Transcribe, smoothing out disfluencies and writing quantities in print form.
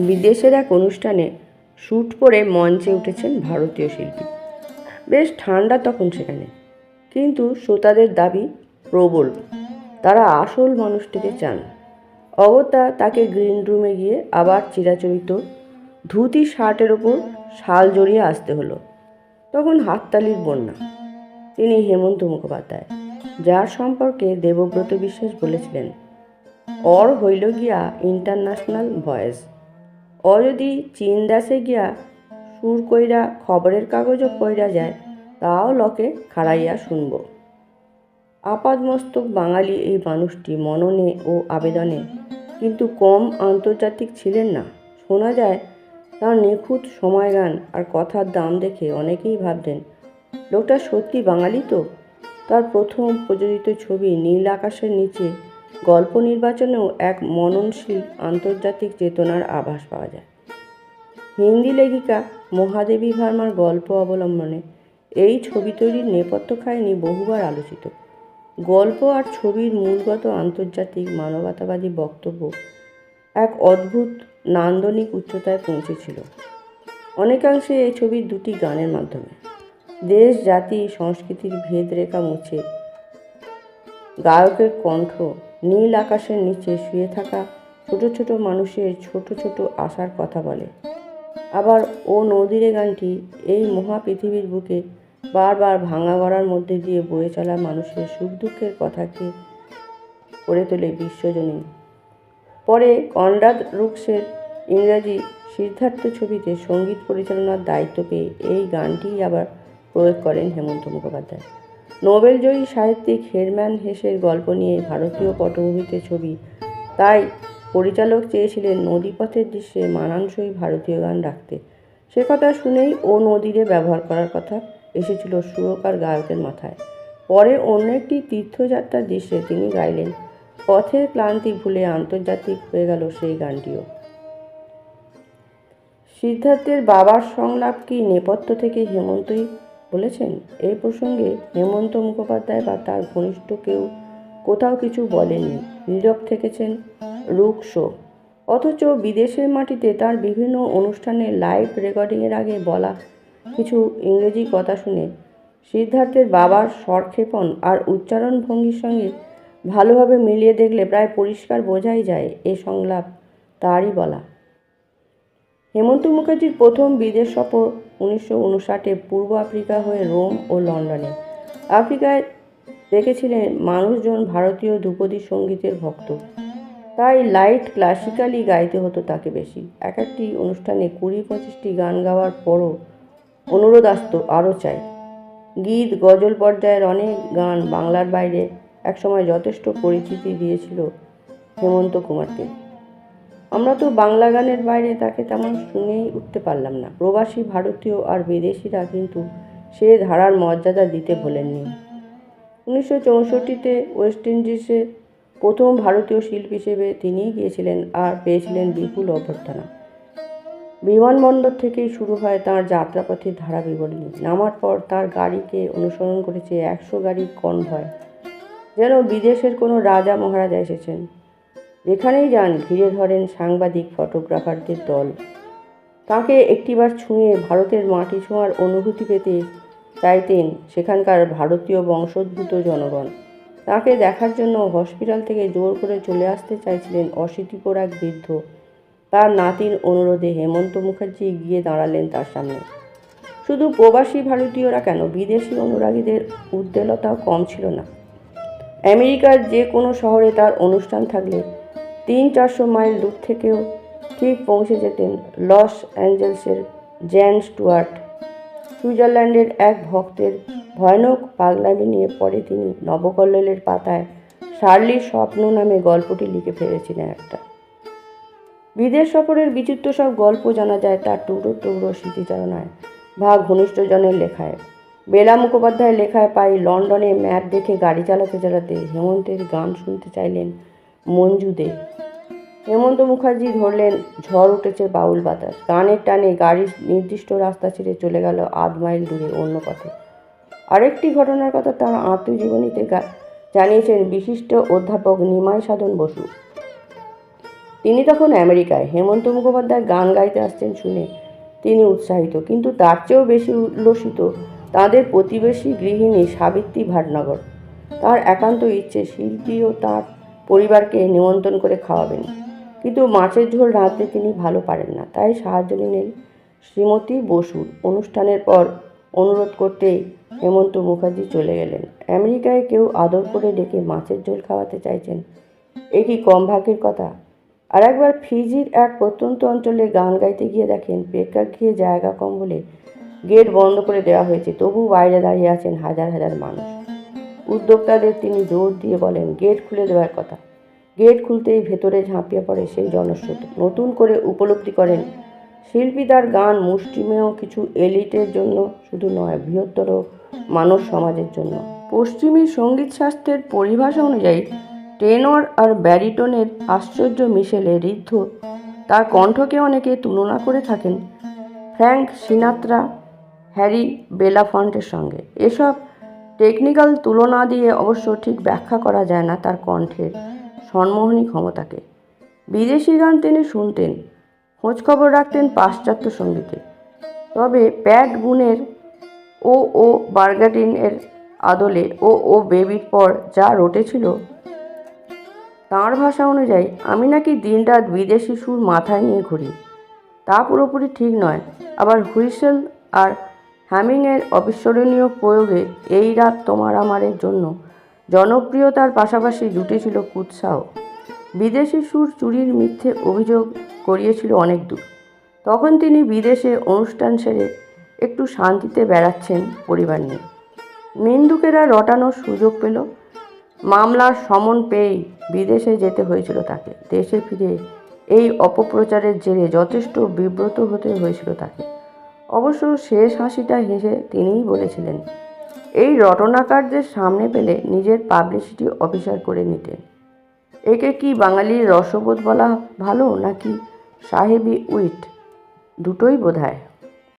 বিদেশের এক অনুষ্ঠানে শ্যুট পরে মঞ্চে উঠেছেন ভারতীয় শিল্পী। বেশ ঠান্ডা তখন সেখানে, কিন্তু শ্রোতাদের দাবি প্রবল, তারা আসল মানুষটিকে চান। অগত্যা তাকে গ্রিন রুমে গিয়ে আবার চিরাচরিত ধুতি শার্টের ওপর শাল জড়িয়ে আসতে হলো। তখন হাততালির বন্যা। তিনি হেমন্ত মুখোপাধ্যায়, যার সম্পর্কে দেবব্রত বিশ্বাস বলেছিলেন, অর হইল গিয়া ইন্টারন্যাশনাল ভয়েস। ও যদি চীন দেশে গিয়া সুর কইরা খবরের কাগজও পইরা যায়, তাও লকে খাড়াইয়া শুনব। আপাদমস্তক বাঙালি এই মানুষটি মননে ও আবেদনে কিন্তু কম আন্তর্জাতিক ছিলেন না। শোনা যায় তার নিখুঁত সময়গান আর কথার দাম দেখে অনেকেই ভাবতেন লোকটা সত্যি বাঙালি তো। তার প্রথম প্রযোজিত ছবি নীল আকাশের নিচে গল্প নির্বাচনেও এক মননশীল আন্তর্জাতিক চেতনার আভাস পাওয়া যায়। হিন্দি লেখিকা মহাদেবী ভার্মার গল্প অবলম্বনে এই ছবি তৈরির নেপথ্য কাহিনী বহুবার আলোচিত। গল্প আর ছবির মূলগত আন্তর্জাতিক মানবতাবাদী বক্তব্য এক অদ্ভুত নান্দনিক উচ্চতায় পৌঁছেছিল অনেকাংশে এই ছবির দুটি গানের মাধ্যমে। দেশ, জাতি, সংস্কৃতির ভেদরেখা মুছে গায়কের কণ্ঠ নীল আকাশের নিচে শুয়ে থাকা ছোট ছোট মানুষের ছোট ছোট আশার কথা বলে। আবার ও নদীরে গানটি এই মহাপৃথিবীর বুকে বারবার ভাঙা গড়ার মধ্যে দিয়ে বয়ে চলা মানুষের সুখ দুঃখের কথাকে করে তোলে বিশ্বজনীন। পরে কনরাড রুক্সের ইংরাজি সিদ্ধার্থ ছবিতে সঙ্গীত পরিচালনার দায়িত্ব পেয়ে এই গানটিই আবার প্রয়োগ করেন হেমন্ত মুখোপাধ্যায়। নোবেলজয়ী সাহিত্যিক হেরম্যান হেসের গল্প নিয়ে ভারতীয় পটভূমিতে ছবি, তাই পরিচালক চেয়েছিলেন নদীপথের দৃশ্যে মানানসই ভারতীয় গান রাখতে। সে কথা শুনেই ও নদীরে ব্যবহার করার কথা এসেছিল সুরকার গায়কের মাথায়। পরে অন্য একটি তীর্থযাত্রার দৃশ্যে তিনি গাইলেন, পথের ক্লান্তি ভুলে আন্তর্জাতিক হয়ে গেল সেই গানটিও। সিদ্ধার্থের বাবার সংলাপ কি নেপথ্য থেকে হেমন্তই বলেছেন? এই প্রসঙ্গে হেমন্ত মুখোপাধ্যায় বা তার ঘনিষ্ঠ কেউ কোথাও কিছু বলেননি, নীরব থেকেছেন রুক্সও। অথচ বিদেশের মাটিতে তার বিভিন্ন অনুষ্ঠানে লাইভ রেকর্ডিংয়ের আগে বলা কিছু ইংরেজি কথা শুনে সিদ্ধার্থের বাবার স্বরক্ষেপণ আর উচ্চারণ ভঙ্গির সঙ্গে ভালোভাবে মিলিয়ে দেখলে প্রায় পরিষ্কার বোঝাই যায় এ সংলাপ তারই বলা। হেমন্ত মুখার্জির প্রথম বিদেশ সফর 1959-এ পূর্ব আফ্রিকা হয়ে রোম ও লন্ডনে। আফ্রিকায় দেখেছিলেন মানুষজন ভারতীয় ধ্রুপদী সঙ্গীতের ভক্ত, তাই লাইট ক্লাসিক্যালি গাইতে হতো তাকে বেশি। এক একটি অনুষ্ঠানে 20-25টি গান গাওয়ার পরও অনুরোধ আসত আরও চাই। গীত গজল পর্যায়ের অনেক গান বাংলার বাইরে একসময় যথেষ্ট পরিচিতি দিয়েছিল হেমন্ত কুমারকে। আমরা তো বাংলা গানের বাইরে তাকে তেমন শুনেই উঠতে পারলাম না। প্রবাসী ভারতীয় আর বিদেশিরা কিন্তু সে ধারার মর্যাদা দিতে ভোলেননি। 1964-তে ওয়েস্ট ইন্ডিজে প্রথম ভারতীয় শিল্পী হিসেবে তিনিই গিয়েছিলেন আর পেয়েছিলেন বিপুল অভ্যর্থনা। বিমানবন্দর থেকেই শুরু হয় তাঁর যাত্রাপথের ধারা বিবরণী। নামার পর তার গাড়িকে অনুসরণ করেছে 100 গাড়ির কনভয়, যেন বিদেশের কোনো রাজা মহারাজা এসেছেন। যেখানেই যান ঘিরে ধরেন সাংবাদিক, ফটোগ্রাফারদের দল। তাকে একটিবার ছুঁয়ে ভারতের মাটি ছোঁয়ার অনুভূতি পেতে চাইতেন সেখানকার ভারতীয় বংশোদ্ভূত জনগণ। তাকে দেখার জন্য হসপিটাল থেকে জোর করে চলে আসতে চাইছিলেন অশীতিপর এক বৃদ্ধ। তার নাতির অনুরোধে হেমন্ত মুখার্জি গিয়ে দাঁড়ালেন তার সামনে। শুধু প্রবাসী ভারতীয়রা কেন, বিদেশি অনুরাগীদের উদ্বেলতাও কম ছিল না। আমেরিকার যে কোনো শহরে তার অনুষ্ঠান থাকলে 300-400 মাইল দূর থেকেও ঠিক পৌঁছে যেতেন লস অ্যাঞ্জেলসের জ্যান স্টুয়ার্ট। সুইজারল্যান্ডের এক ভক্তের ভয়ানক পাগলামি নিয়ে পরে তিনি নবকল্লোলের পাতায় শার্লির স্বপ্ন নামে গল্পটি লিখে ফেলেছিলেন একটা। বিদেশ সফরের বিচিত্র সব গল্প জানা যায় তার টুকরো টুকরো স্মৃতিচারণায় বা ঘনিষ্ঠজনের লেখায়। বেলা মুখোপাধ্যায়ের লেখায় পাই লন্ডনে ম্যাপ দেখে গাড়ি চালাতে চালাতে হেমন্তের গান শুনতে চাইলেন মঞ্জু দে। হেমন্ত মুখার্জি ধরলেন ঝড় উঠেছে বাউল বাতাস। গানের টানে গাড়ির নির্দিষ্ট রাস্তা ছেড়ে চলে গেল 8 মাইল দূরে অন্য পথে। আরেকটি ঘটনার কথা তার আত্মজীবনীতে জানিয়েছেন বিশিষ্ট অধ্যাপক নিমাই সাধন বসু। তিনি তখন আমেরিকায়। হেমন্ত মুখোপাধ্যায় গান গাইতে আসছেন শুনে তিনি উৎসাহিত, কিন্তু তার চেয়েও বেশি উল্লসিত তাঁদের প্রতিবেশী গৃহিণী সাবিত্রী ভাটনগর। তার একান্ত ইচ্ছে শিল্পী ও তার পরিবারকে নিমন্ত্রণ করে খাওয়াবেন, কিন্তু মাছের ঝোল রাঁধতে তিনি ভালো পারেন না, তাই সাহায্য নিলেন শ্রীমতী বসুর। অনুষ্ঠানের পর অনুরোধ করতেই হেমন্ত মুখার্জি চলে গেলেন। আমেরিকায় কেউ আদর করে ডেকে মাছের ঝোল খাওয়াতে চাইছেন, এ কি কম ভাগ্যের কথা? আর একবার ফিজির এক প্রত্যন্ত অঞ্চলে গান গাইতে গিয়ে দেখেন প্রেক্ষাগৃহে জায়গা কম বলে গেট বন্ধ করে দেওয়া হয়েছে, তবু বাইরে দাঁড়িয়ে আছেন হাজার হাজার মানুষ। উদ্যোক্তাদের তিনি জোর দিয়ে বলেন গেট খুলে দেওয়ার কথা। গেট খুলতেই ভেতরে ঝাঁপিয়ে পড়ে সেই জনস্রোত। নতুন করে উপলব্ধি করেন শিল্পী তার গান মুষ্টিমেয় কিছু এলিটের জন্য শুধু নয়, বৃহত্তর মানব সমাজের জন্য। পশ্চিমী সঙ্গীত শাস্ত্রের পরিভাষা অনুযায়ী টেনর আর ব্যারিটোনের আশ্চর্য মিশেলে ঋদ্ধ তার কণ্ঠকে অনেকে তুলনা করে থাকেন ফ্র্যাঙ্ক সিনাত্রা, হ্যারি বেলাফন্টের সঙ্গে। এসব টেকনিক্যাল তুলনা দিয়ে অবশ্য ঠিক ব্যাখ্যা করা যায় না তার কণ্ঠের সন্মোহনী ক্ষমতাকে। বিদেশি গান তিনি শুনতেন, খোঁজখবর রাখতেন পাশ্চাত্য সঙ্গীতে, তবে প্যাট বুনের ও বার্গাটিনের আদলে ও বেবির পর যা রটেছিল, তাঁর ভাষা অনুযায়ী আমি নাকি দিনরাত বিদেশি সুর মাথায় নিয়ে ঘুরি, তা পুরোপুরি ঠিক নয়। আবার হুইসেল আর হ্যামিংয়ের অবিস্মরণীয় প্রয়োগে এই রাত তোমার আমারের জন্য জনপ্রিয়তার পাশাপাশি জুটেছিল কুৎসাহ। বিদেশি সুর চুরির মিথ্যে অভিযোগ করিয়েছিল অনেক দূর। তখন তিনি বিদেশে অনুষ্ঠান সেরে একটু শান্তিতে বেড়াচ্ছেন পরিবার নিয়ে। নিন্দুকেরা রটানোর সুযোগ পেল, মামলার সমন পেয়েই বিদেশে যেতে হয়েছিল তাকে। দেশে ফিরে এই অপপ্রচারের জেরে যথেষ্ট বিব্রত হতে হয়েছিল তাকে। অবশ্য শেষ হাসিটা হেসে তিনিই বলেছিলেন, এই রটনাকারদের সামনে পেলে নিজের পাবলিসিটি অফিসার করে নিতেন। একে কি বাঙালির রসবোধ বলা ভালো, নাকি সাহেবি উইট? দুটোই বোধহয়।